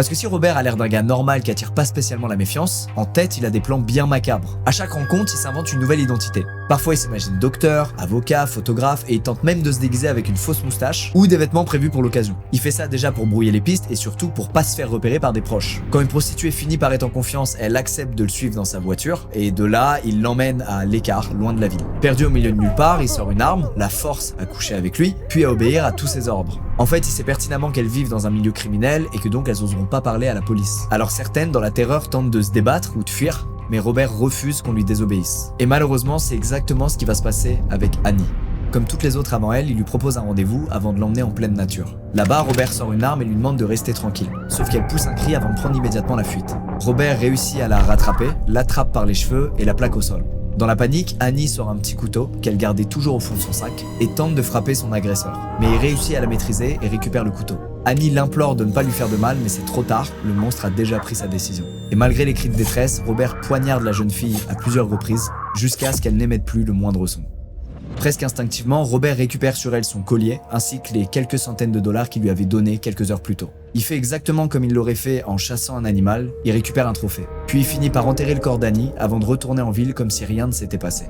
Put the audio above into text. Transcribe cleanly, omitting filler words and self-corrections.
Parce que si Robert a l'air d'un gars normal qui attire pas spécialement la méfiance, en tête il a des plans bien macabres. À chaque rencontre, il s'invente une nouvelle identité. Parfois il s'imagine docteur, avocat, photographe et il tente même de se déguiser avec une fausse moustache ou des vêtements prévus pour l'occasion. Il fait ça déjà pour brouiller les pistes et surtout pour pas se faire repérer par des proches. Quand une prostituée finit par être en confiance, elle accepte de le suivre dans sa voiture et de là, il l'emmène à l'écart, loin de la ville. Perdu au milieu de nulle part, il sort une arme, la force à coucher avec lui, puis à obéir à tous ses ordres. En fait, il sait pertinemment qu'elles vivent dans un milieu criminel et que donc elles oseront pas parler à la police. Alors certaines, dans la terreur, tentent de se débattre ou de fuir, mais Robert refuse qu'on lui désobéisse. Et malheureusement, c'est exactement ce qui va se passer avec Annie. Comme toutes les autres avant elle, il lui propose un rendez-vous avant de l'emmener en pleine nature. Là-bas, Robert sort une arme et lui demande de rester tranquille. Sauf qu'elle pousse un cri avant de prendre immédiatement la fuite. Robert réussit à la rattraper, l'attrape par les cheveux et la plaque au sol. Dans la panique, Annie sort un petit couteau qu'elle gardait toujours au fond de son sac et tente de frapper son agresseur. Mais il réussit à la maîtriser et récupère le couteau. Annie l'implore de ne pas lui faire de mal, mais c'est trop tard, le monstre a déjà pris sa décision. Et malgré les cris de détresse, Robert poignarde la jeune fille à plusieurs reprises, jusqu'à ce qu'elle n'émette plus le moindre son. Presque instinctivement, Robert récupère sur elle son collier, ainsi que les quelques centaines de dollars qu'il lui avait donnés quelques heures plus tôt. Il fait exactement comme il l'aurait fait en chassant un animal, il récupère un trophée. Puis il finit par enterrer le corps d'Annie avant de retourner en ville comme si rien ne s'était passé.